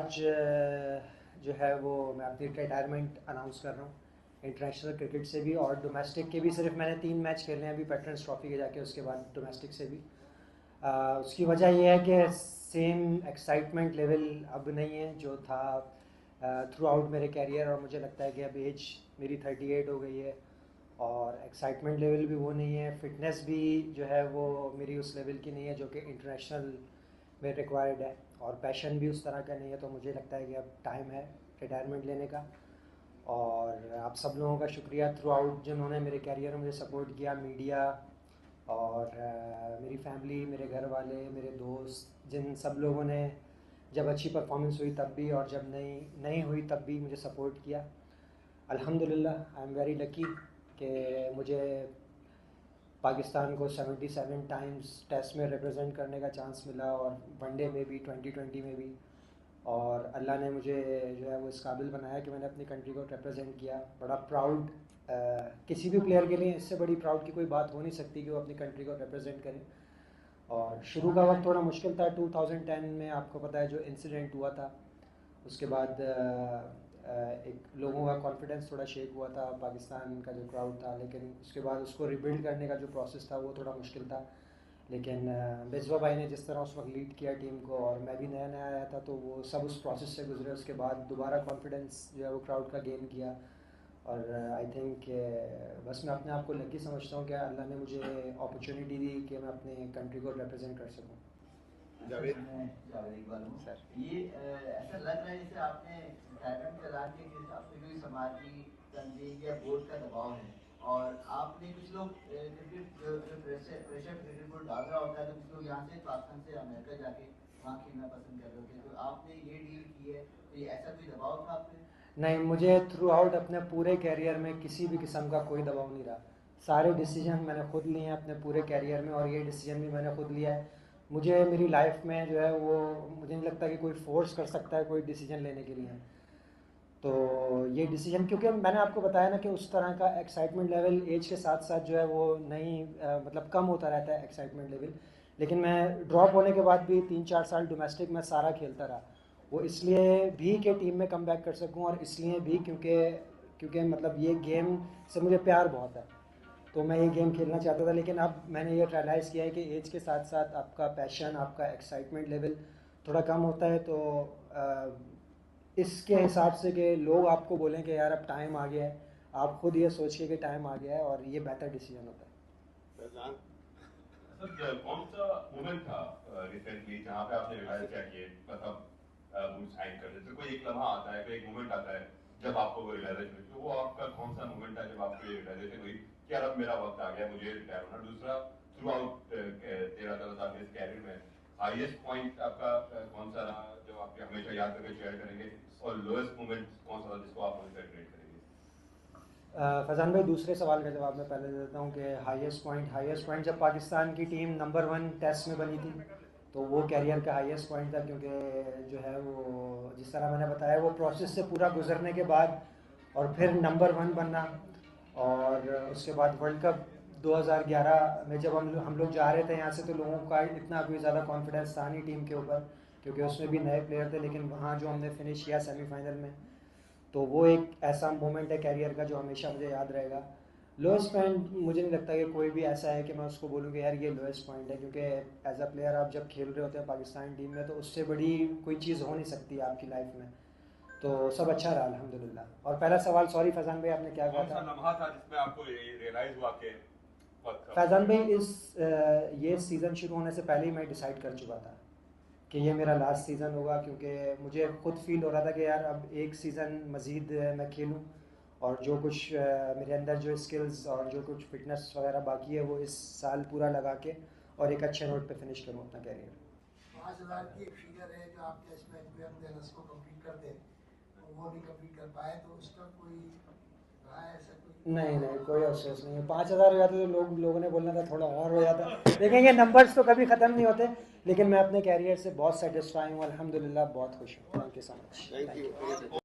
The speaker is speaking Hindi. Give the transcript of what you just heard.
आज जो है वो मैं अपनी रिटायरमेंट अनाउंस कर रहा हूँ इंटरनेशनल क्रिकेट से भी और डोमेस्टिक के भी। सिर्फ मैंने 3 मैच खेले हैं अभी वेटरन्स ट्रॉफी के जाके, उसके बाद डोमेस्टिक से भी। उसकी वजह यह है कि सेम एक्साइटमेंट लेवल अब नहीं है जो था थ्रू आउट मेरे कैरियर, और मुझे लगता है कि अब एज मेरी 38 हो गई है और एक्साइटमेंट लेवल भी वो नहीं है, फिटनेस भी जो है वो मेरी उस लेवल की नहीं है जो कि इंटरनेशनल में रिक्वायर्ड है, और पैशन भी उस तरह का नहीं है। तो मुझे लगता है कि अब टाइम है रिटायरमेंट लेने का। और आप सब लोगों का शुक्रिया थ्रू आउट जिन्होंने मेरे कैरियर में मुझे सपोर्ट किया, मीडिया और मेरी फैमिली, मेरे घर वाले, मेरे दोस्त, जिन सब लोगों ने जब अच्छी परफॉर्मेंस हुई तब भी और जब नहीं हुई तब भी मुझे सपोर्ट किया। अल्हम्दुलिल्लाह आई एम वेरी लकी कि मुझे पाकिस्तान को 77 टाइम्स टेस्ट में रिप्रेजेंट करने का चांस मिला, और वनडे में भी, 2020 में भी। और अल्लाह ने मुझे जो है वो इस काबिल बनाया कि मैंने अपनी कंट्री को रिप्रेजेंट किया। बड़ा प्राउड, किसी भी प्लेयर के लिए इससे बड़ी प्राउड की कोई बात हो नहीं सकती कि वो अपनी कंट्री को रिप्रेजेंट करें। और शुरू का वक्त थोड़ा मुश्किल था 2010 में, आपको पता है जो इंसिडेंट हुआ था, उसके बाद एक लोगों का कॉन्फिडेंस थोड़ा शेक हुआ था, पाकिस्तान का जो क्राउड था। लेकिन उसके बाद उसको रिबिल्ड करने का जो प्रोसेस था वो थोड़ा मुश्किल था। लेकिन मिसबा भाई ने जिस तरह उस वक्त लीड किया टीम को, और मैं भी नया नया आया था, तो वो सब उस प्रोसेस से गुजरे। उसके बाद दोबारा कॉन्फिडेंस जो है वो क्राउड का गेन किया। और आई थिंक बस मैं अपने आप को लकी समझता हूँ कि अल्लाह ने मुझे अपॉर्चुनिटी दी कि मैं अपने कंट्री को रिप्रेजेंट कर सकूँ। जावेद इकबाल हूँ सर। ये ऐसा लग रहा है जैसे आपने रिटायरमेंट करा के जैसे आपने कोई समाजी तंजीम या बोर्ड का दबाव है, और आपने कुछ लोग क्रिकेट जो प्रेशर क्रिकेट बोर्ड डाल रहा होता है, तो कुछ लोग यहाँ से पाकिस्तान से अमेरिका जाके वहाँ खेलना पसंद कर रहे होते हैं, तो आपने ये डील की है, तो ये ऐसा कोई दबाव था आप पे? नहीं, मुझे थ्रू आउट अपने पूरे कैरियर में किसी भी किस्म का कोई दबाव नहीं रहा। सारे डिसीजन मैंने खुद लिए हैं अपने पूरे कैरियर में, और ये डिसीजन भी मैंने खुद लिया है। मुझे मेरी लाइफ में जो है वो मुझे नहीं लगता कि कोई फोर्स कर सकता है कोई डिसीजन लेने के लिए। तो ये डिसीजन, क्योंकि मैंने आपको बताया ना कि उस तरह का एक्साइटमेंट लेवल एज के साथ साथ जो है वो नहीं मतलब कम होता रहता है एक्साइटमेंट लेवल। लेकिन मैं ड्रॉप होने के बाद भी 3-4 साल डोमेस्टिक में सारा खेलता रहा। वो इसलिए भी कि टीम में कम बैक कर सकूं, और इसलिए भी क्योंकि मतलब ये गेम से मुझे प्यार बहुत है, तो मैं ये गेम खेलना चाहता था। लेकिन अब मैंने ये रियलाइज़ किया है कि एज के साथ साथ आपका पैशन, आपका एक्साइटमेंट लेवल थोड़ा कम होता है। तो इसके हिसाब से कि लोग आपको बोलें कि यार अब टाइम आ गया है, आप खुद ये सोचिए कि टाइम आ गया है, और ये बेहतर डिसीजन होता है। सर कौन सा मोमेंट था रिसेंटली जहाँ पे आपने रियलाइज किया कि मतलब मुझे साइन कर देते? कोई एक लम्हा आता है, कोई एक मोमेंट आता है जब आपको वो रियलाइजेशन हुई, तो वो आपका कौन सा मोमेंट है जब आपको ये रियलाइजेशन हुई कि यार अब मेरा वक्त आ गया, मुझे रिटायर होना? दूसरा, थ्रू आउट 13-14 साल के इस कैरियर में हाईएस्ट पॉइंट आपका कौन सा रहा जो आपके हमेशा याद करके शेयर करेंगे, और लोएस्ट मोमेंट कौन सा था जिसको आप हमेशा रिग्रेट करेंगे? फैज़ान भाई, दूसरे सवाल का जवाब मैं पहले देता हूँ कि हाईएस्ट पॉइंट जब पाकिस्तान की टीम नंबर 1 टेस्ट में बनी थी, तो वो कैरियर का हाईएस्ट पॉइंट था। क्योंकि जो है वो जिस तरह मैंने बताया वो प्रोसेस से पूरा गुजरने के बाद और फिर नंबर 1 बनना, और उसके बाद वर्ल्ड कप 2011 में जब हम लोग जा रहे थे यहाँ से, तो लोगों का इतना कोई ज़्यादा कॉन्फिडेंस था नहीं टीम के ऊपर, क्योंकि उसमें भी नए प्लेयर थे। लेकिन वहाँ जो हमने फिनिश किया सेमीफाइनल में, तो वो एक ऐसा मोमेंट है कैरियर का जो हमेशा मुझे याद रहेगा। लोएस्ट पॉइंट मुझे नहीं लगता कि कोई भी ऐसा है कि मैं उसको बोलूँ कि यार ये लोएस्ट पॉइंट है, क्योंकि एज अ प्लेयर आप जब खेल रहे होते हैं पाकिस्तान टीम में, तो उससे बड़ी कोई चीज़ हो नहीं सकती आपकी लाइफ में। तो सब अच्छा रहा अल्हम्दुलिल्लाह। और पहला सवाल, सॉरी फैज़ान भाई, आपने क्या कहा था? कौन सा लम्हा था जिसमें आपको रियलाइज हुआ कि फैज़ान भाई, ये सीज़न शुरू होने से पहले ही मैं डिसाइड कर चुका था कि ये मेरा लास्ट सीज़न होगा, क्योंकि मुझे खुद फील हो रहा था कि यार अब एक सीज़न मज़ीद मैं खेलूं, और जो कुछ मेरे अंदर जो स्किल्स और जो कुछ फिटनेस वगैरह बाकी है वो इस साल पूरा लगा के और एक अच्छे नोट पे फिनिश करूं अपना कैरियर। 5000 की एक फिगर है जो आप टेस्ट मैच में अपने रस को कंप्लीट करते हैं, तो वो नहीं कंप्लीट कर पाए, तो उसका कोई रहा है ऐसा कोई? नहीं, कोई अफसोस नहीं है। 5000 हो जाते तो लोगों ने बोलना था थोड़ा और हो जाता। लेकिन ये नंबर्स तो कभी ख़त्म नहीं होते। लेकिन मैं अपने कैरियर से बहुत सेटिस्फाई हूँ अल्हम्दुलिल्लाह, बहुत खुश हूँ। Thank you so much. Thank you.